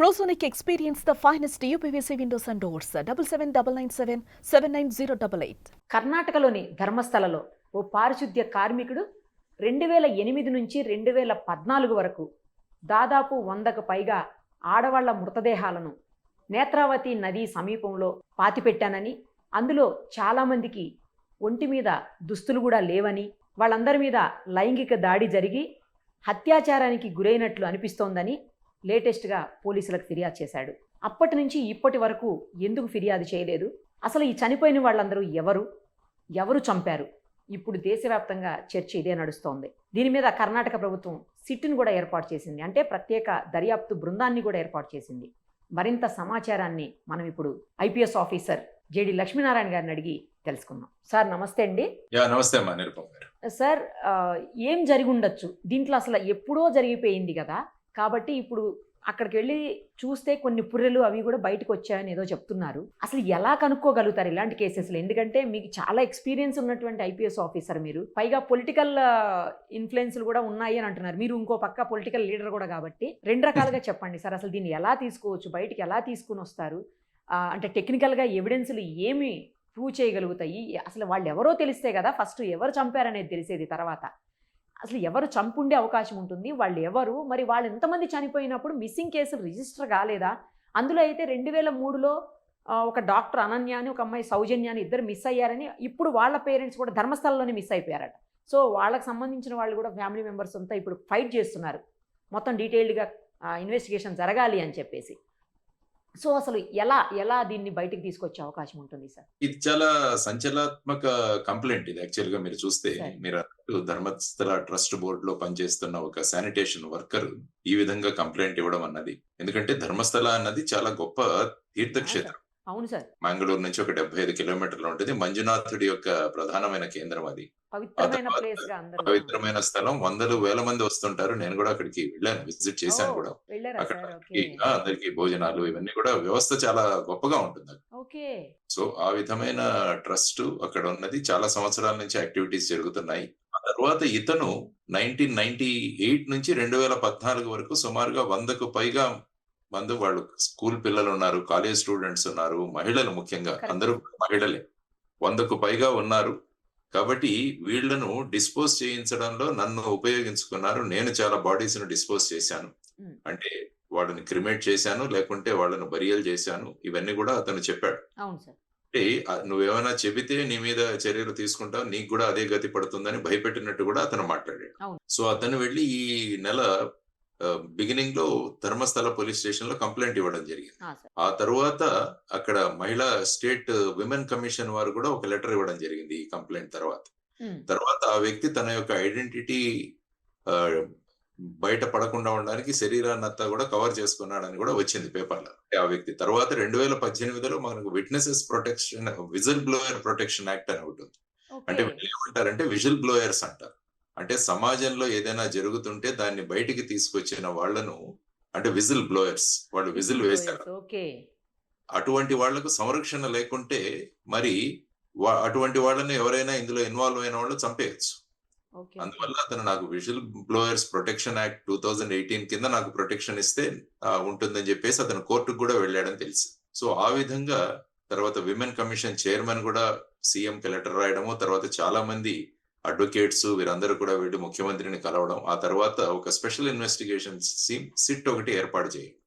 Prosonic experience the finest UPVC windows and doors. 77997 79088. కర్ణాటకలోని ధర్మస్థలలో ఓ పారిశుద్ధ్య కార్మికుడు 2008 నుంచి 2014 వరకు దాదాపు 100కు పైగా ఆడవాళ్ల మృతదేహాలను నేత్రావతి నది సమీపంలో పాతిపెట్టానని, అందులో చాలామందికి ఒంటి మీద దుస్తులు కూడా లేవని, వాళ్ళందరి మీద లైంగిక దాడి జరిగి హత్యాచారానికి గురైనట్లు అనిపిస్తోందని లేటెస్ట్గా పోలీసులకు ఫిర్యాదు చేశాడు. అప్పటి నుంచి ఇప్పటి వరకు ఎందుకు ఫిర్యాదు చేయలేదు? అసలు ఈ చనిపోయిన వాళ్ళందరూ ఎవరు చంపారు? ఇప్పుడు దేశవ్యాప్తంగా చర్చ ఇదే నడుస్తోంది. దీని మీద కర్ణాటక ప్రభుత్వం సిట్ను కూడా ఏర్పాటు చేసింది, అంటే ప్రత్యేక దర్యాప్తు బృందాన్ని కూడా ఏర్పాటు చేసింది. మరింత సమాచారాన్ని మనం ఇప్పుడు ఐపీఎస్ ఆఫీసర్ జేడి లక్ష్మీనారాయణ గారిని అడిగి తెలుసుకుందాం. సార్ నమస్తే అండి. నమస్తే అమ్మా నిరుపమ గారు. సార్, ఏం జరిగి ఉండొచ్చు? దీంట్లో అసలు ఎప్పుడో జరిగిపోయింది కదా, కాబట్టి ఇప్పుడు అక్కడికి వెళ్ళి చూస్తే కొన్ని పుర్రెలు అవి కూడా బయటకు వచ్చాయని ఏదో చెప్తున్నారు. అసలు ఎలా కనుక్కోగలుగుతారు ఇలాంటి కేసెస్లో? ఎందుకంటే మీకు చాలా ఎక్స్పీరియన్స్ ఉన్నటువంటి ఐపీఎస్ ఆఫీసర్ మీరు, పైగా పొలిటికల్ ఇన్ఫ్లుయెన్స్లు కూడా ఉన్నాయి అని అంటున్నారు. మీరు ఇంకో పక్క పొలిటికల్ లీడర్ కూడా, కాబట్టి రెండు రకాలుగా చెప్పండి సార్. అసలు దీన్ని ఎలా తీసుకోవచ్చు, బయటికి ఎలా తీసుకుని వస్తారు? అంటే టెక్నికల్గా ఎవిడెన్స్లు ఏమి ప్రూవ్ చేయగలుగుతాయి? అసలు వాళ్ళు ఎవరో తెలిస్తే కదా ఫస్ట్ ఎవరు చంపారనేది తెలిసేది. తర్వాత అసలు ఎవరు చంపుండే అవకాశం ఉంటుంది, వాళ్ళు ఎవరు, మరి వాళ్ళు ఎంతమంది చనిపోయినప్పుడు మిస్సింగ్ కేసులు రిజిస్టర్ కాలేదా? అందులో అయితే 2003లో ఒక డాక్టర్ అనన్య అని, ఒక అమ్మాయి సౌజన్య అని ఇద్దరు మిస్ అయ్యారని, ఇప్పుడు వాళ్ళ పేరెంట్స్ కూడా ధర్మస్థలంలోనే మిస్ అయిపోయారట. సో వాళ్ళకి సంబంధించిన వాళ్ళు కూడా ఫ్యామిలీ మెంబర్స్ అంతా ఇప్పుడు ఫైట్ చేస్తున్నారు, మొత్తం డీటెయిల్డ్గా ఇన్వెస్టిగేషన్ జరగాలి అని చెప్పేసి. సో అసలు ఎలా దీన్ని బయటికి తీసుకొచ్చే అవకాశం ఉంటుంది సార్? ఇది చాలా సంచలనాత్మక కంప్లైంట్. ఇది యాక్చువల్ గా మీరు చూస్తే, మీరు అన్నట్టు ధర్మస్థల ట్రస్ట్ బోర్డు లో పనిచేస్తున్న ఒక శానిటేషన్ వర్కర్ ఈ విధంగా కంప్లైంట్ ఇవ్వడం అన్నది, ఎందుకంటే ధర్మస్థల అన్నది చాలా గొప్ప తీర్థక్షేత్రం. అవును సార్. మంగళూరు నుంచి ఒక 75 కిలోమీటర్లు ఉంటుంది. మంజునాథుడి యొక్క ప్రధానమైన కేంద్రం అది. పవిత్రమైన స్థలం. వందలు వేల మంది వస్తుంటారు. నేను కూడా అక్కడికి వెళ్ళాను, విజిట్ చేశాను కూడా. అక్కడ అందరికి భోజనాలు ఇవన్నీ కూడా వ్యవస్థ చాలా గొప్పగా ఉంటుంది. సో ఆ విధమైన ట్రస్ట్ అక్కడ ఉన్నది. చాలా సంవత్సరాల నుంచి యాక్టివిటీస్ జరుగుతున్నాయి. ఆ తర్వాత ఇతను 1998 నుంచి 2014 వరకు సుమారుగా 100కు పైగా మంది, వాళ్ళు స్కూల్ పిల్లలు ఉన్నారు, కాలేజ్ స్టూడెంట్స్ ఉన్నారు, మహిళలు ముఖ్యంగా అందరూ మహిళలే 100కు పైగా ఉన్నారు. కాబట్టి వీళ్లను డిస్పోజ్ చేయించడంలో నన్ను ఉపయోగించుకున్నారు. నేను చాలా బాడీస్ ను డిస్పోజ్ చేశాను, అంటే వాళ్ళని క్రిమేట్ చేశాను, లేకుంటే వాళ్ళను బరియల్ చేశాను. ఇవన్నీ కూడా అతను చెప్పాడు. అంటే నువ్వేమైనా చెబితే నీ మీద చర్యలు తీసుకుంటావు, నీకు కూడా అదే గతి పడుతుందని భయపెట్టినట్టు కూడా అతను మాట్లాడాడు. సో అతను వెళ్ళి ఈ నెల బిగినింగ్ లో ధర్మస్థల పోలీస్ స్టేషన్ లో కంప్లైంట్ ఇవ్వడం జరిగింది. ఆ తర్వాత అక్కడ మహిళా స్టేట్ విమెన్ కమిషన్ వారు కూడా ఒక లెటర్ ఇవ్వడం జరిగింది ఈ కంప్లైంట్ తర్వాత ఆ వ్యక్తి తన యొక్క ఐడెంటిటీ బయట పడకుండా ఉండడానికి శరీరాన్నంతా కూడా కవర్ చేసుకున్నాడని కూడా వచ్చింది పేపర్లో. ఆ వ్యక్తి తర్వాత 2018లో మనకు witnesses protection, whistle blower protection act అని ఉంటుంది. అంటే ఏమంటారంటే విజిల్ బ్లోయర్స్ అంటారు. అంటే సమాజంలో ఏదైనా జరుగుతుంటే దాన్ని బయటికి తీసుకొచ్చిన వాళ్లను, అంటే విజిల్ బ్లోయర్స్, వాళ్ళు విజిల్ వేశారు. అటువంటి వాళ్లకు సంరక్షణ లేకుంటే మరి అటువంటి వాళ్ళని ఎవరైనా ఇందులో ఇన్వాల్వ్ అయిన వాళ్ళు చంపేయచ్చు. అందువల్ల అతను నాకు విజిల్ బ్లోయర్స్ ప్రొటెక్షన్ యాక్ట్ 2018 కింద నాకు ప్రొటెక్షన్ ఇస్తే ఉంటుందని చెప్పేసి అతను కోర్టుకు కూడా వెళ్ళాడని తెలిసి. సో ఆ విధంగా తర్వాత విమెన్ కమిషన్ చైర్మన్ కూడా సీఎంకి లెటర్ రాయడము, తర్వాత చాలా మంది అడ్వకేట్స్ వీరందరూ కూడా వీళ్ళు ముఖ్యమంత్రిని కలవడం, ఆ తర్వాత ఒక స్పెషల్ ఇన్వెస్టిగేషన్ సిట్ ఒకటి ఏర్పాటు చేయండి.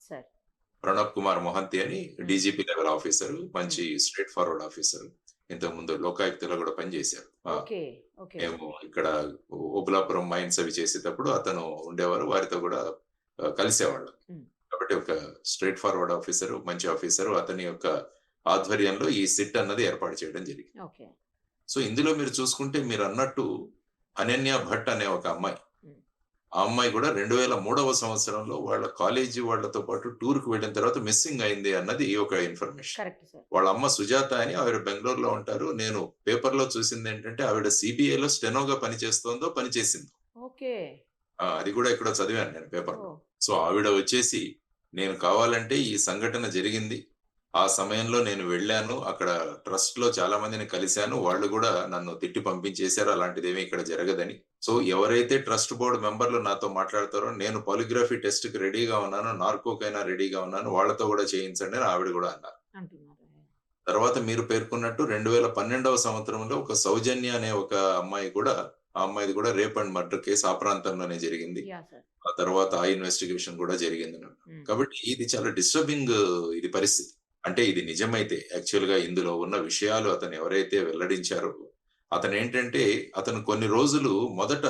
ప్రణబ్ కుమార్ మొహంతి అని డీజీపీ లెవెల్ ఆఫీసర్, మంచి స్ట్రేట్ ఫార్వర్డ్ ఆఫీసర్, ఇంతకు ముందు లోకాయుక్తలో కూడా పనిచేశారు. మేము ఇక్కడ ఓబులాపురం మైన్స్ అవి చేసేటప్పుడు అతను ఉండేవారు, వారితో కూడా కలిసేవాళ్ళం. కాబట్టి ఒక స్ట్రేట్ ఫార్వర్డ్ ఆఫీసర్, మంచి ఆఫీసర్, అతని యొక్క ఆధ్వర్యంలో ఈ సిట్ అన్నది ఏర్పాటు చేయడం జరిగింది. సో ఇందులో మీరు చూసుకుంటే, మీరు అన్నట్టు అనన్య భట్ అనే ఒక అమ్మాయి, ఆ అమ్మాయి కూడా 2003వ సంవత్సరంలో వాళ్ళ కాలేజీ వాళ్ళతో పాటు టూర్ కు వెళ్ళిన తర్వాత మిస్సింగ్ అయింది అన్నది ఒక ఇన్ఫర్మేషన్. వాళ్ళ అమ్మ సుజాత అని, ఆవిడ బెంగళూరులో ఉంటారు. నేను పేపర్ లో చూసింది ఏంటంటే ఆవిడ సిబిఐలో స్టెనోగా పనిచేసింది. అది కూడా ఇక్కడ చదివాను నేను పేపర్ లో. సో ఆవిడ వచ్చేసి, నేను కావాలంటే ఈ సంఘటన జరిగింది, ఆ సమయంలో నేను వెళ్ళాను. అక్కడ ట్రస్ట్‌లో చాలా మందిని కలిసాను. వాళ్ళు గూడా నన్ను తిట్టి పంపించేసారు. అలాంటిదేమీ ఇక్కడ జరగదని. సో, ఎవరైతే ట్రస్ట్ బోర్డ్ మెంబర్‌లు నాతో మాట్లాడతారో, నేను పాలిగ్రఫీ టెస్ట్‌కి రెడీగా ఉన్నాను. నార్కోకైనా రెడీగా ఉన్నాను. వాళ్ళతో గూడా చేయించండి అని ఆవిడ గూడా అన్నారు. అంటున్నారు. తర్వాత మీరు పేర్కొన్నట్టు 2012వ సంవత్సరంలో ఒక సౌజన్య అనే ఒక అమ్మాయి కూడా ఆ అమ్మాయిది కూడా రేప్ అండ్ మర్డర్ కేసు ఆ ప్రాంతంలోనే జరిగింది. యాహ్! సార్. ఆ తర్వాత ఆ ఇన్వెస్టిగేషన్ కూడా జరిగింది. హ్మ్. కాబట్టి ఇది చాలా డిస్టర్బింగ్ ఇది పరిస్థితి. అంటే ఇది నిజమైతే యాక్చువల్‌గా ఇందులో ఉన్న విషయాలు అతను ఎవరైతే వెల్లడించారో అతనేంటంటే అతను కొన్ని రోజులు మొదట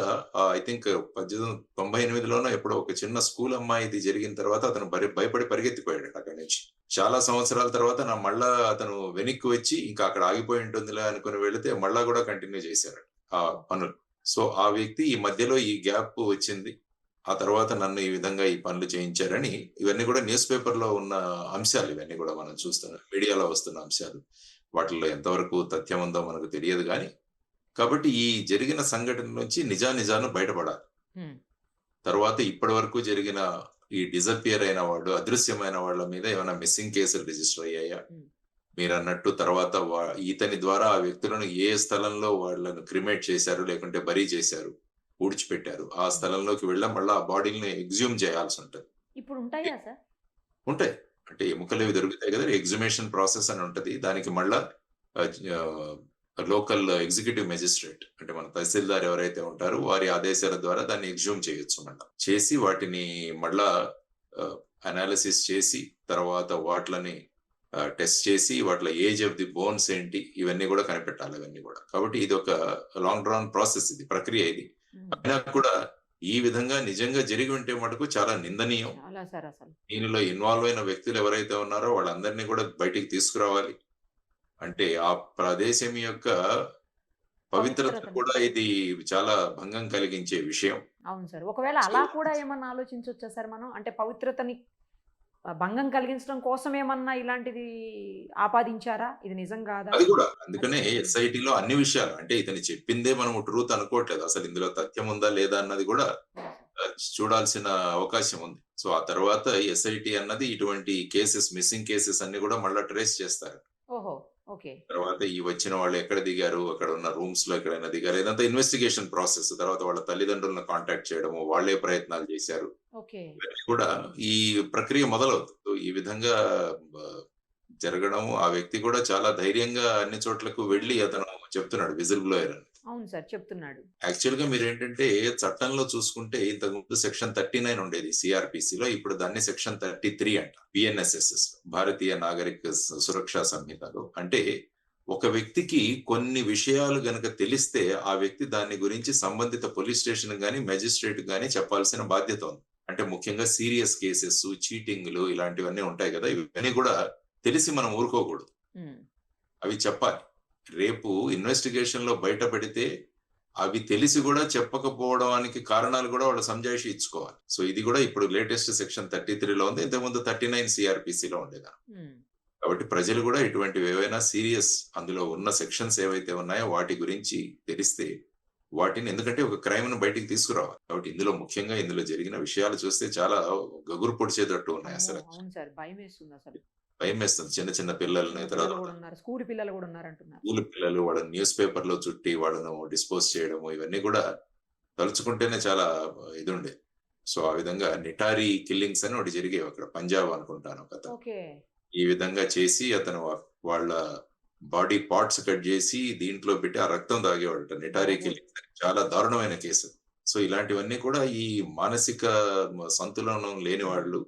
ఐ థింక్ 1898లోనో ఎప్పుడో ఒక చిన్న స్కూల్ అమ్మాయిది జరిగిన తర్వాత అతను భయపడి పరిగెత్తిపోయాడట అక్కడి నుంచి. చాలా సంవత్సరాల తర్వాత మళ్ళా అతను వెనక్కి వచ్చి ఇంకా అక్కడ ఆగిపోయి ఉంటుందిలే అనుకుని వెళితే మళ్ళా కూడా కంటిన్యూ చేశారట ఆ పనులు. సో, ఆ వ్యక్తి ఈ మధ్యలో ఈ గ్యాప్ వచ్చింది. ఆ తర్వాత నన్ను ఈ విధంగా ఈ పనులు చేయించారని ఇవన్నీ కూడా న్యూస్ పేపర్‌లో ఉన్న అంశాలు ఇవన్నీ కూడా మనం చూస్తున్నాం. మీడియాలో వస్తున్న అంశాలు. వాటిల్లో ఎంతవరకు తథ్యం ఉందో మనకు తెలియదు గానీ, కాబట్టి ఈ జరిగిన సంఘటన నుంచి నిజానిజాలు బయటపడాలి. హ్మ్. తర్వాత ఇప్పటి వరకు జరిగిన ఈ డిసపియర్ అయిన వాళ్ళు, అదృశ్యమైన వాళ్ళ మీద ఏమైనా మిస్సింగ్ కేసులు రిజిస్టర్ అయ్యాయా? హ్మ్. మీరన్నట్టు తర్వాత ఇతని ద్వారా ఆ వ్యక్తులను ఏ స్థలంలో వాళ్ళను క్రిమేట్ చేశారు, లేకుంటే బరీ చేశారు, పూడ్చిపెట్టారు. ఆ స్థలంలోకి వెళ్ళి మళ్ళా ఆ బాడీ‌లని ఎక్స్‌హ్యూమ్ చేయాల్సుంటది. ఇప్పుడు ఉంటాయా సార్? ఉంటాయి. అంటే ఎముకలవి దొరుకుతాయి కదా! ఎక్స్‌హుమేషన్ ప్రాసెస్ అని ఉంటది. దానికి మళ్ళా లోకల్ ఎగ్జిక్యూటివ్ మెజిస్ట్రేట్ అంటే మన తహసీల్దార్ ఎవరైతే ఉంటారో వారి ఆదేశాల ద్వారా దాన్ని ఎక్స్‌హ్యూమ్ చేయొచ్చు మళ్ళా. చేసి వాటిని మళ్ళా అనాలిసిస్ చేసి తర్వాత వాటిలని టెస్ట్ చేసి వాటిలో ఏజ్ ఆఫ్ ది బోన్స్ ఏంటి ఇవన్నీ కూడా కనిపెట్టాలి అవన్నీ కూడా. కాబట్టి ఇది ఒక లాంగ్ డ్రాన్ ప్రాసెస్ ఇది ప్రక్రియ ఇది. హ్మ్. అయినా కూడా ఈ విధంగా నిజంగా జరిగి ఉంటే మటుకు చాలా నిందనీయం. చాలా సార్ అసలు. దీనిలో ఇన్వాల్వ్ అయిన వ్యక్తులు ఎవరైతే ఉన్నారో వాళ్ళందరినీ కూడా బయటికి తీసుకురావాలి. అంటే ఆ ప్రదేశం యొక్క పవిత్రత పవిత్రతని. కూడా ఇది చాలా భంగం కలిగించే విషయం. అవును సార్. ఒకవేళ సో, అలా కూడా ఏమన్నా ఆలోచించొచ్చా సార్ మనం? అంటే పవిత్రతని భంగం కలిగించడం కోసం ఏమన్నా ఇలాంటిది ఆపాదించారా? ఇది నిజం కాదా? అది కూడా అందుకనే అది ఎస్ఐటీలో అన్ని విషయాలు అంటే ఇతను చెప్పిందే మనం ట్రూత్ అనుకోవట్లేదు. అసలు ఇందులో తథ్యం ఉందా లేదా అన్నది కూడా చూడాల్సిన అవకాశం ఉంది. సో, ఆ తర్వాత ఎస్ఐటీ అన్నది ఇటువంటి కేసెస్ మిస్సింగ్ కేసెస్ అన్ని కూడా మళ్ళా ట్రేస్ చేస్తారు. ఓహో! ఓకే. తర్వాత ఈ వచ్చిన వాళ్ళు ఎక్కడ దిగారు, అక్కడ ఉన్న రూమ్స్ లో ఎక్కడైనా దిగారు. ఇదంతా ఇన్వెస్టిగేషన్ ప్రాసెస్. తర్వాత వాళ్ళ తల్లిదండ్రులను కాంటాక్ట్ చేయడము, వాళ్ళే ప్రయత్నాలు చేశారు. ఓకే. ఇవన్నీ కూడా ఈ ప్రక్రియ మొదలవుతుంది. సో, ఈ విధంగా బ జరగడం ఆ వ్యక్తి కూడా చాలా ధైర్యంగా అన్ని చోట్లకు వెళ్లి అతను చెప్తున్నాడు విజిల్ బ్లోయర్ అని. అవును సార్. చెప్తున్నాడు. యాక్చువల్‌గా మీరేంటంటే చట్టంలో చూసుకుంటే ఇంతకుముందు సెక్షన్ 39 ఉండేది సీఆర్‌పీసీలో. ఇప్పుడు దాన్ని సెక్షన్ 33 అంట. బిఎన్ఎస్ఎస్ఎస్ భారతీయ నాగరిక సురక్షా సంహితలో. అంటే ఒక వ్యక్తికి కొన్ని విషయాలు గనక తెలిస్తే ఆ వ్యక్తి దాని గురించి సంబంధిత పోలీస్ స్టేషన్ గాని, మెజిస్ట్రేట్ గాని చెప్పాల్సిన బాధ్యత ఉంది. అంటే ముఖ్యంగా సీరియస్ కేసెస్, చీటింగ్‌లు ఇలాంటివన్నీ ఉంటాయి కదా! ఇవన్నీ కూడా తెలిసి మనం ఊరుకోకూడదు. హ్మ్. అవి చెప్పాలి. రేపు ఇన్వెస్టిగేషన్‌లో బయటపడితే అవి తెలిసి గూడా చెప్పకపోవడానికి కారణాలు గూడా వాళ్ళు సంజాయిషీ ఇచ్చుకోవాలి. సో, ఇది గూడా ఇప్పుడు లేటెస్ట్ సెక్షన్ 33లో ఉంది. ఇంతకుముందు 39 సీఆర్‌పీసీలో ఉండేది. హ్మ్. కాబట్టి ప్రజలు గూడా ఇటువంటివి ఏవైనా సీరియస్ అందులో ఉన్న సెక్షన్స్ ఏవైతే ఉన్నాయో వాటి గురించి తెలిస్తే వాటిని ఎందుకంటే ఒక క్రైమ్‌ని బయటికి తీసుకురావాలి. కాబట్టి ముఖ్యంగా ఇందులో జరిగిన విషయాలు చూస్తే చాలా గగురు పొడిచేటట్టు ఉన్నాయి అమ్మో! అసలు. అవును సార్. భయమేస్తుంది అసలు. భయమేస్తుంది. చిన్న చిన్న పిల్లల్ని చిన్న తర్వాత పిల్లలు గూడా ఉన్నారు. స్కూల్ పిల్లలు గూడా ఉన్నారంటున్నారు. స్కూలు పిల్లలు వాళ్ళని న్యూస్ పేపర్‌లో చుట్టి వాళ్ళను డిస్పోజ్ చేయడము ఇవన్నీ గూడా తలుచుకుంటేనే చాలా ఇదుండేది. సో, ఆ విధంగా నిటారీ కిల్లింగ్స్ అని ఒకటి జరిగేవి అక్కడ పంజాబ్ అనుకుంటాను ఒకతను. ఓకే. ఈ విధంగా చేసి అతను వాళ్ళ బాడీ పార్ట్స్ కట్ జేసి దీంట్లో పెట్టి ఆ రక్తం తాగేవాడట. నిటారీ బాబోయ్! కిల్లింగ్స్ అని చాలా దారుణమైన కేసు. సో, ఇలాంటివన్నీ కూడా ఈ మానసిక సంతులనం లేని వాళ్ళు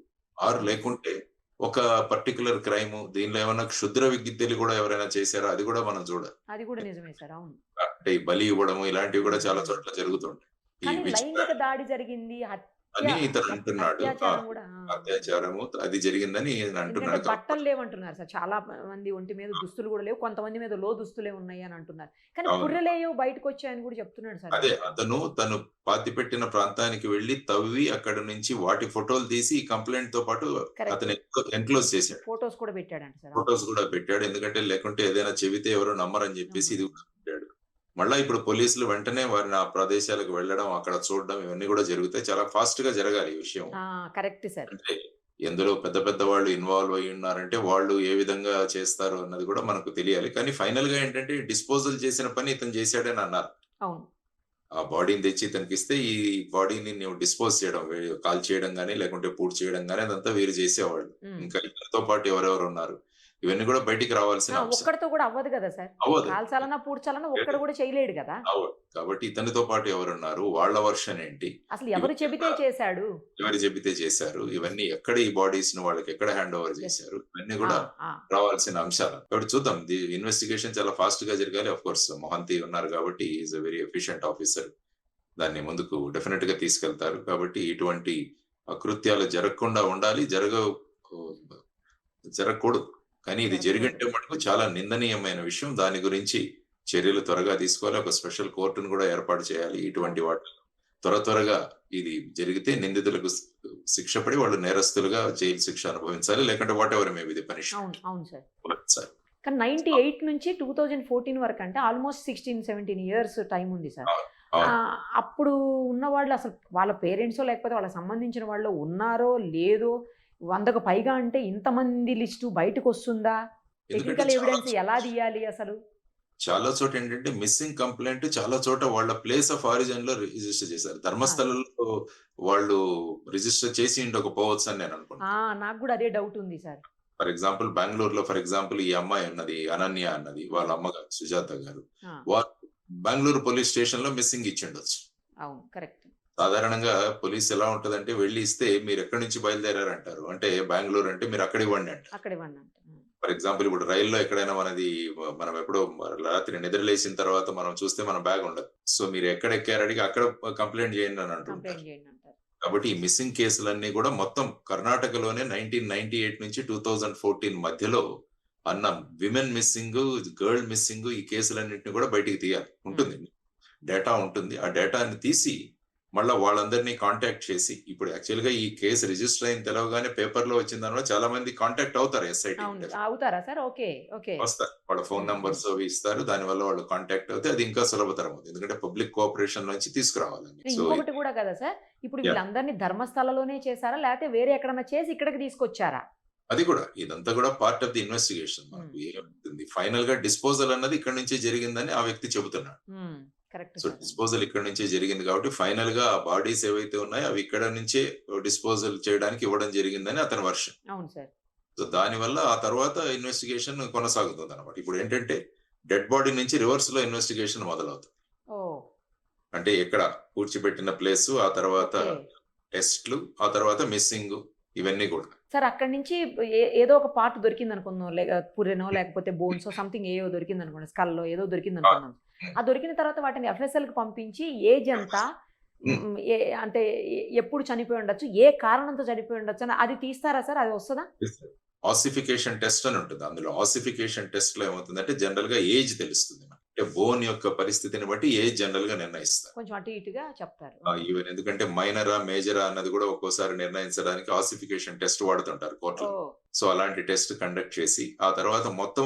లేకుంటే ఒక పర్టిక్యులర్ క్రైమ్ దీనిలో ఏమన్నా క్షుద్ర విద్యలు కూడా ఎవరైనా చేశారా అది కూడా మనం చూడాలి. అది కూడా నిజమే సార్. అవును. అంటే ఈ బలి ఇవ్వడము ఇలాంటివి కూడా హ్మ్. చాలా హ్మ్. చోట్ల జరుగుతుంటాయి. ఈ కానీ విచ్ లైంగిక దాడి జరిగింది. అని ఇతను అంటున్నాడు. అత్యాచారం గూడా. అత్యాచారము అది జరిగిందని ఈయన ఎందుకంటే అంటున్నాడు. బట్టలు లేవంటున్నారు సార్. చాలా మంది ఒంటి మీద దుస్తులు గూడా లేవు. కొంతమంది మీద లోదుస్తులే ఉన్నాయి అని అంటున్నారు. కానీ అవును. పుర్రెలేయో బయటకొచ్చాయని గూడా చెప్తున్నాడు సార్. అదే తను పాతిపెట్టిన ప్రాంతానికి వెళ్లి తవ్వి అక్కడి నుంచి వాటి ఫోటోలు తీసి ఈ కంప్లెయింట్‌తో పాటు కరెక్ట్. అతను ఎన్‌క్లోజ్ చేశాడు. ఫోటోస్ కూడా పెట్టాడంట సార్. అవును. ఫోటోస్ కూడా పెట్టాడు. ఎందుకంటే లేకుంటే ఏదైనా చెబితే ఎవరు నమ్మరని చెప్పేసి ఇది నమ్మరు. కూడా పెట్టాడు. మళ్ళా ఇప్పుడు పోలీసులు వెంటనే వారిని ఆ ప్రదేశాలకు వెళ్ళడం, అక్కడ చూడడం ఇవన్నీ కూడా జరుగుతాయి. చాలా ఫాస్ట్‌గా జరగాలి ఈ విషయం. ఆ! Correct sir. అంటే ఎందులో పెద్ద పెద్ద వాళ్ళు ఇన్వాల్వ్ అయ్యి ఉన్నారంటే వాళ్ళు ఏ విధంగా చేస్తారు అన్నది కూడా మనకు తెలియాలి. కానీ ఫైనల్ గా ఏంటంటే డిస్పోజల్ చేసిన పని ఇతను చేశాడని అన్నారు. అవును. ఆ బాడీని తెచ్చి ఇతనికిస్తే ఈ బాడీని నువ్వు డిస్పోజ్ చేయడం, కాల్ చేయడం గానీ, లేకుంటే పూడ్చి చేయడం గానీ అదంతా వీరు చేసేవాళ్ళు. హ్మ్. ఇంకా ఇతనితో పాటు ఎవరెవరు ఉన్నారు ఇవన్నీ కూడా బయటికి రావాల్సిన అంశం. ఒక్కడితో కూడా అవ్వదు కదా సార్. అవ్వదు. కాల్చాలన్నా, పూడ్చాలన్నా ఒక్కడు కూడా చేయలేడు కదా! అవ్వదు. కాబట్టి ఇతనితో పాటు ఎవరున్నారు? వాళ్ళ వర్షన్ ఏంటి? అసలు ఎవరు చెబితే చేశాడు? ఎవరు చెబితే చేశారు? ఇవన్నీ ఎక్కడ ఈ బాడీస్ ను వాళ్ళకి ఎక్కడ హ్యాండ్ ఓవర్ చేశారు? ఇవన్నీ కూడా ఆ! రావాల్సిన అంశాలు. కాబట్టి చూద్దాం. ఇన్వెస్టిగేషన్ చాలా ఫాస్ట్ గా జరగాలి. ఆఫ్ కోర్స్ మొహంతి ఉన్నారు కాబట్టి is a very efficient officer. దాన్ని ముందుకు డెఫినెట్ గా తీసుకెళ్తారు. కాబట్టి ఇటువంటి అకృత్యాలు జరగకుండా ఉండాలి. జరగకూడదు. కానీ ఇది జరిగింటే మటుకు చాలా నిందనీయమైన విషయం. దాని గురించి చర్యలు త్వరగా తీసుకోవాలి. ఒక స్పెషల్ కోర్టును కూడా ఏర్పాటు చేయాలి. ఇటువంటి వాటిలో త్వరగా ఇది జరిగితే నిందితులకు శిక్ష పడి వాళ్ళు నేరస్తులుగా జైలు శిక్ష అనుభవించాలి. లేకుంటే what ever may be the punishment. అవును సార్. కానీ 98 నుంచి 2014 వరకు అంటే ఆల్మోస్ట్ 16-17 ఇయర్స్ టైం ఉంది సార్. అప్పుడు ఉన్న వాళ్ళు అసలు వాళ్ళ పేరెంట్సో లేకపోతే వాళ్ళకి సంబంధించిన వాళ్ళు ఉన్నారో లేదో 100కు పైగా అంటే ఇంతమంది లిస్టు బయటకు వస్తుందా? టెక్నికల్ ఎవిడెన్స్ ఎలా తీయాలి అసలు? చాలా చోట ఏంటంటే మిస్సింగ్ కంప్లైంట్ చాలా చోట వాళ్ళ ప్లేస్ ఆఫ్ ఆరిజిన్ లో రిజిస్టర్ చేశారు. ధర్మస్థలంలో వాళ్ళు రిజిస్టర్ చేసి ఉండకపోవచ్చు అని నేను అనుకుంటున్నాను. నాకు కూడా అదే డౌట్ ఉంది సార్. ఫర్ ఎగ్జాంపుల్ బెంగళూరులో ఈ అమ్మాయి ఉన్నది, అనన్య అన్నది, వాళ్ళ అమ్మగారు సుజాత గారు, వారు బెంగళూరు పోలీస్ స్టేషన్ లో మిస్సింగ్ ఇచ్చిండొచ్చు. అవును, కరెక్ట్. సాధారణంగా పోలీస్ ఎలా ఉంటదంటే వెళ్ళి ఇస్తే మీరు ఎక్కడి నుంచి బయలుదేరారు అంటారు. అంటే బెంగళూరు అంటే మీరు అక్కడ ఇవ్వండి అంటారు. ఫర్ ఎగ్జాంపుల్ ఇప్పుడు రైల్లో ఎక్కడైనా మనం ఎప్పుడో రాత్రి నిద్రలేసిన తర్వాత మనం చూస్తే మన బ్యాగ్ ఉండదు. సో మీరు ఎక్కడ ఎక్కారు అడిగి అక్కడ కంప్లైంట్ చేయండి అని అంటుంటారు. కాబట్టి ఈ మిస్సింగ్ కేసులన్నీ కూడా మొత్తం కర్ణాటకలోనే 1998 నుంచి 2014 మధ్యలో అన్న విమెన్ మిస్సింగ్, గర్ల్ మిస్సింగ్ ఈ కేసులన్నింటినీ కూడా బయటికి తీయాలి. ఉంటుంది, డేటా ఉంటుంది. ఆ డేటాని తీసి మళ్ళీ వాళ్ళందరినీ కాంటాక్ట్ చేసి, ఇప్పుడు యాక్చువల్ గా ఈ కేసు రిజిస్టర్ అయిన తెలవగానే పేపర్ లో వచ్చిన దానివల్ల చాలా మంది కాంటాక్ట్ అవుతారు. అవుతారా సార్? ఓకే, వస్తారు. వాళ్ళ ఫోన్ నంబర్స్ అవి ఇస్తారు. దాని వల్ల వాళ్ళు కాంటాక్ట్ అవుతే అది ఇంకా సులభతరం అవుతుంది. ఎందుకంటే పబ్లిక్ కోఆపరేషన్ నుంచి తీసుకురావాలని. ఇంకొకటి కూడా కదా సార్, ఇప్పుడు వీళ్ళందరినీ ధర్మస్థలలోనే చేశారా లేకపోతే వేరే ఎక్కడన్నా చేసి ఇక్కడికి తీసుకొచ్చారా? అది కూడా ఇదంతా కూడా part of the investigation. Final గా డిస్పోజల్ అన్నది ఇక్కడ నుంచే జరిగిందని ఆ వ్యక్తి చెబుతున్నాడు. సో డిస్పోజల్ ఇక్కడ నుంచే జరిగింది కాబట్టి ఫైనల్ గా ఆ బాడీస్ ఏవైతే ఉన్నాయో అవి ఇక్కడ నుంచే డిస్పోజల్ చేయడానికి ఇవ్వడం జరిగిందని అతని వర్షన్. అవును సార్. సో దాని వల్ల ఆ తర్వాత ఇన్వెస్టిగేషన్ కొనసాగుతుంది అన్నమాట. ఇప్పుడు ఏంటంటే డెడ్ బాడీ నుంచి రివర్స్ లో ఇన్వెస్టిగేషన్ మొదలవుతుంది. అంటే ఎక్కడ పూడ్చిపెట్టిన ప్లేస్, ఆ తర్వాత టెస్ట్లు, ఆ తర్వాత మిస్సింగ్, ఇవన్నీ కూడా సార్ అక్కడి నుంచి ఏదో ఒక పార్ట్ దొరికింది అనుకుందాం, పురెనో లేకపోతే బోన్స్ సంథింగ్ ఏదో దొరికింది అనుకోండి, స్కల్లో ఏదో దొరికింది అనుకున్నాం. ఆ దొరికిన తర్వాత వాటిని FSL కి పంపించి ఏజ్ ఎంత, అంటే ఎప్పుడు చనిపోయి ఉండొచ్చు, ఏ కారణంతో చనిపోయి ఉండొచ్చు అని అది తీస్తారా సార్? అది వస్తుందా? ఆసిఫికేషన్ టెస్ట్ అని ఉంటుంది. అందులో ఆసిఫికేషన్ టెస్ట్ లో ఏమవుతుందంటే జనరల్ గా ఏజ్ తెలుస్తుంది. అంటే బోన్ యొక్క పరిస్థితిని బట్టి ఏజ్ జనరల్ గా నిర్ణయిస్తారు. కొంచెం అటు ఇటుగా చెప్తారు. ఈవెన్ ఎందుకంటే మైనరా మేజరా అన్నది కూడా ఒక్కోసారి నిర్ణయించడానికి ఆసిఫికేషన్ టెస్ట్ వాడుతుంటారు కోర్టులో. సో అలాంటి టెస్ట్ కండక్ట్ చేసి ఆ తర్వాత మొత్తం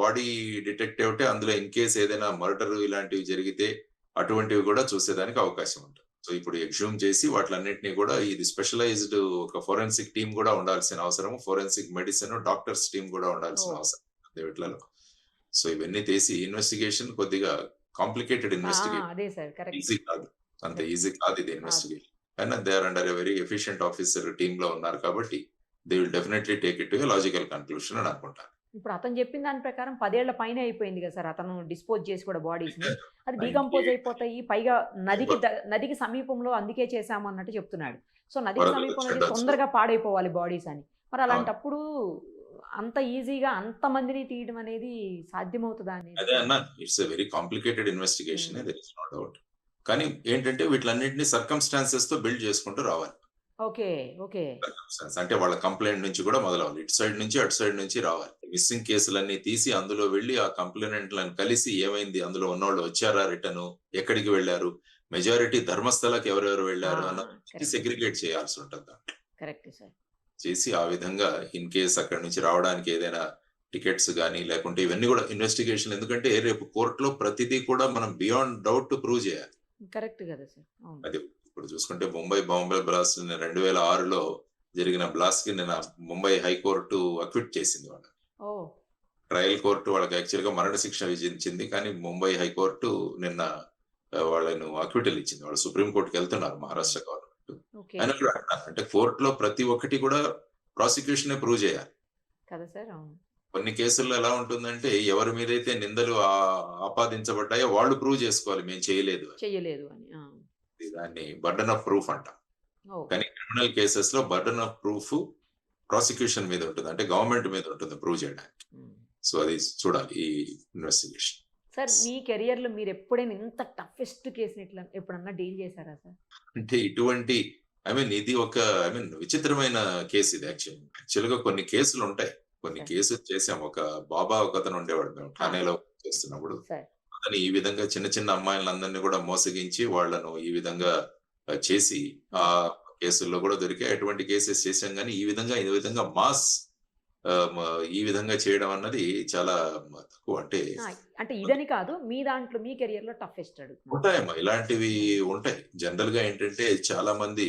బాడీ డిటెక్ట్ అవుతే అందులో ఇన్ కేస్ ఏదైనా మర్డర్ ఇలాంటివి జరిగితే అటువంటివి కూడా చూసేదానికి అవకాశం ఉంటుంది. సో ఇప్పుడు ఎగ్జూమ్ చేసి వాటిలన్నింటినీ కూడా ఇది స్పెషలైజ్డ్ ఒక ఫోరెన్సిక్ టీమ్ కూడా ఉండాల్సిన అవసరం, ఫోరెన్సిక్ మెడిసిన్ డాక్టర్స్ టీమ్ కూడా ఉండాల్సిన అవసరం వీటిలలో. సో ఇవన్నీ తీసి ఇన్వెస్టిగేషన్ కొద్దిగా కాంప్లికేటెడ్ ఇన్వెస్టిగేషన్, ఈజీ కాదు, అంత ఈజీ కాదు ఇది ఇన్వెస్టిగేషన్. కానీ they are under a very efficient officer team లో ఉన్నారు కాబట్టి they will definitely take it to a logical conclusion అని అనుకుంటాను. ఇప్పుడు అతను చెప్పిన దాని ప్రకారం 10 ఏళ్ల పైన అయిపోయింది కదా సార్ అతను డిస్పోజ్ చేసి కూడా బాడీస్ ని, అది డీకంపోజ్ అయిపోతాయి, పైగా నదికి సమీపంలో అందుకే చేశాము అన్నట్టు చెప్తున్నాడు. సో నదికి సమీపంలో తొందరగా పాడైపోవాలి బాడీస్ అని. మరి అలాంటప్పుడు అంత ఈజీగా అంత మందిని తీయడం అనేది సాధ్యమవుతుందా అని? అదే అన్నాను, it's a very complicated investigation, there is no doubt. కానీ ఏంటంటే వీటిలన్నింటినీ సర్కమ్స్టాన్సెస్ తో బిల్డ్ చేసుకుంటూ రావాలి. అంటే వాళ్ళ కంప్లైంట్ నుంచి కూడా మొదలవాలి, ఇటు సైడ్ నుంచి అటు సైడ్ నుంచి రావాలి. మిస్సింగ్ కేసులన్నీ తీసి అందులో వెళ్లి ఆ కంప్లైంట్లను కలిసి ఏమైంది, అందులో ఉన్నవాళ్ళు వచ్చారా, రిటర్న్ ఎక్కడికి వెళ్లారు, మెజారిటీ ధర్మస్థలకి ఎవరెవరు వెళ్లారు అన్నది సెగ్రిగేట్ చేయాల్సి ఉంటుంది. Correct sir. చేసి ఆ విధంగా ఇన్ కేస్ అక్కడి నుంచి రావడానికి ఏదైనా టికెట్స్ కానీ లేకుంటే ఇవన్నీ కూడా ఇన్వెస్టిగేషన్. ఎందుకంటే రేపు కోర్టులో ప్రతిదీ కూడా మనం బియాండ్ డౌట్ ప్రూవ్ చేయాలి. కరెక్ట్ కదా సార్. అది ఇప్పుడు చూసుకుంటే బాంబే బ్లాస్ట్ 2006లో జరిగిన బ్లాస్ట్ కి నిన్న ముంబై హైకోర్టు అక్విట్ చేసింది వాళ్ళని. ఓ ట్రయల్ కోర్టు వాళ్ళకి యాక్చువల్ గా మరణ శిక్ష విధించింది, కానీ ముంబై హైకోర్టు నిన్న వాళ్ళను అక్విటల్ ఇచ్చింది. వాళ్ళు సుప్రీం కోర్టుకి వెళ్తున్నారు మహారాష్ట్ర గవర్నమెంట్. ఓకే ఆయన కూడా అంటున్నారు, అంటే కోర్టులో ప్రతి ఒక్కటి కూడా ప్రాసిక్యూషన్ ప్రూవ్ చేయాలి. కదా సార్. అవును. కొన్ని కేసుల్లో ఎలా ఉంటుందంటే ఎవరి మీదైతే నిందలు ఆపాదించబడ్డాయో వాళ్ళు ప్రూవ్ చేసుకోవాలి మేము చేయలేదు అని. చెయ్యలేదు అని. దాన్ని బర్డన్ ఆఫ్ ప్రూఫ్ అంటాం. ఓ కానీ క్రిమినల్ కేసెస్ లో బర్డన్ ఆఫ్ ప్రూఫ్ ప్రాసిక్యూషన్ మీద ఉంటుంది, అంటే గవర్నమెంట్ మీద ఉంటుంది ప్రూవ్ చేయడానికి. సో అది చూడాలి ఈ ఇన్వెస్టిగేషన్. సార్ మీ కెరియర్ లో మీరు ఎప్పుడైనా ఇంత టఫెస్ట్ కేసుని ఇట్లా ఎప్పుడన్నా డీల్ చేశారా సార్? అంటే ఇటువంటి ఇది ఒక విచిత్రమైన కేసు ఇది. యాక్చువల్ గా కొన్ని కేసులు ఉంటాయి, కొన్ని కేసులు చేసాం. ఒక బాబా ఒక అతను ఉండేవాడు, మేము ఠానేలో చేస్తున్నప్పుడు. సార్ అతను ఈ విధంగా చిన్న చిన్న అమ్మాయిలందరినీ కూడా మోసగించి వాళ్ళను ఈ విధంగా చేసి ఆ కేసుల్లో కూడా దొరికాయి. అటువంటి కేసెస్ చేశాం, కానీ ఈ విధంగా మాస్ ఈ విధంగా చేయడం అన్నది చాలా తక్కువ. అంటే ఇదని కాదు, మీ దాంట్లో మీ కెరియర్ లో టఫెస్ట్ అడుగుతున్నాను. ఉంటాయమ్మా, ఇలాంటివి ఉంటాయి. జనరల్ గా ఏంటంటే చాలా మంది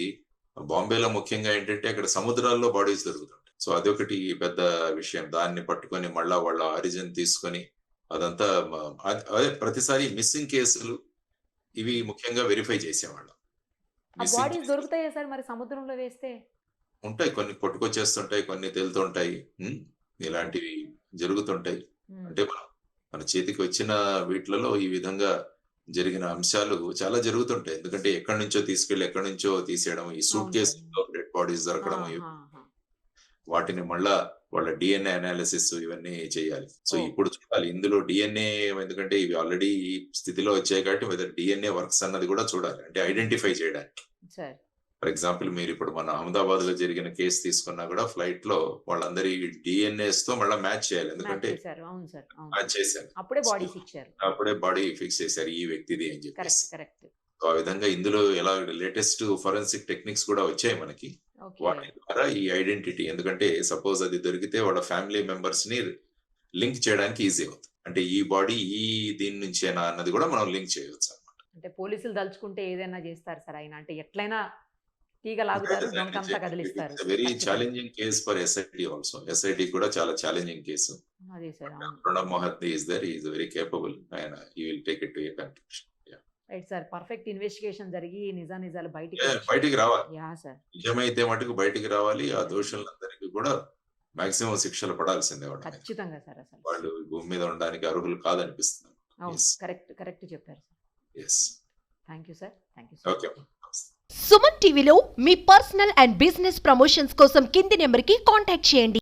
బాంబేలో ముఖ్యంగా ఏంటంటే అక్కడ సముద్రాల్లో బాడీస్ దొరుకుతుంటాయి. సో అదొకటి పెద్ద విషయం. దాన్ని పట్టుకొని మళ్ళా వాళ్ళ ఆరిజిన్ తీసుకొని అదంతా అదే ప్రతిసారి మిస్సింగ్ కేసులు ఇవి ముఖ్యంగా వెరిఫై చేసేవాళ్ళం. ఆ బాడీస్ దొరుకుతాయా సార్ మరి సముద్రంలో వేస్తే? ఉంటాయి, కొన్ని కొట్టుకొచ్చేస్తుంటాయి, కొన్ని తేలుతుంటాయి. ఇలాంటివి జరుగుతుంటాయి. అంటే మన చేతికి వచ్చిన వీటిలలో ఈ విధంగా జరిగిన అంశాలు చాలా జరుగుతుంటాయి. ఎందుకంటే ఎక్కడి నుంచో తీసుకెళ్లి ఎక్కడి నుంచో తీసేయడం, ఈ సూట్ కేసులో డెడ్ బాడీస్ దొరకడం, వాటిని మళ్ళా వాళ్ళ డిఎన్ఏ అనాలిసిస్ ఇవన్నీ చేయాలి. సో ఇప్పుడు చూడాలి ఇందులో డిఎన్ఏ, ఎందుకంటే ఇవి ఆల్రెడీ ఈ స్థితిలో వచ్చాయి కాబట్టి వెదర్ డిఎన్ఏ వర్క్స్ అన్నది కూడా చూడాలి, అంటే ఐడెంటిఫై చేయడానికి. ఫర్ ఎగ్జాంపుల్ మీరు ఇప్పుడు మన అహ్మదాబాద్ లో జరిగిన కేసు తీసుకున్నా కూడా ఫ్లైట్ లో వాళ్ళందరి డిఎన్ఏస్ తో మళ్ళీ మ్యాచ్ చేయాలి, ఎందుకంటే మ్యాచ్ చేశారు, అప్పుడే బాడీ ఫిక్స్ చేశారు ఈ వ్యక్తిది అని చెప్పేసి. ఆ విధంగా ఇందులో ఎలా లేటెస్ట్ ఫోరెన్సిక్ టెక్నిక్స్ కూడా వచ్చాయి మనకి. వాటి ద్వారా ఈ ఐడెంటిటీ, ఎందుకంటే సపోజ్ అది దొరికితే వాళ్ళ ఫ్యామిలీ మెంబర్స్ ని లింక్ చేయడానికి ఈజీ అవుతుంది. అంటే ఈ బాడీ ఈ దీని నుంచేనా అన్నది కూడా మనం లింక్ చేయవచ్చు అన్నమాట. అంటే పోలీసులు దలుచుకుంటే ఏదైనా చేస్తారు సార్ ఆయన, అంటే ఎట్లయినా తీగ లాగుతారు, దొంగంతా కదిలిస్తారు. Very challenging case for SIT also. SIT కూడా చాలా ఛాలెంజింగ్ కేసు. అదే sir. Pranab Mohanty is there, he is very capable, ఆయన he will take it to a conclusion. Right sir, perfect investigation జరిగి నిజాలు బయటికి రావాలి. యా సార్, నిజమైతే మటుకు బయటికి రావాలి. ఆ దోషులందరికీ కూడా మాక్సిమం శిక్షలు పడాల్సిందే. ఖచ్చితంగా సార్. అసలు వాళ్ళు భూమి మీద ఉండడానికి అర్హులు కాదనిపిస్తుంది. కరెక్ట్ చెప్పారు sir. yes thank you sir. Okay. Suman టీవీలో మీ పర్సనల్ అండ్ బిజినెస్ ప్రమోషన్స్ కోసం కింది నెంబర్కి కాంటాక్ట్ చేయండి.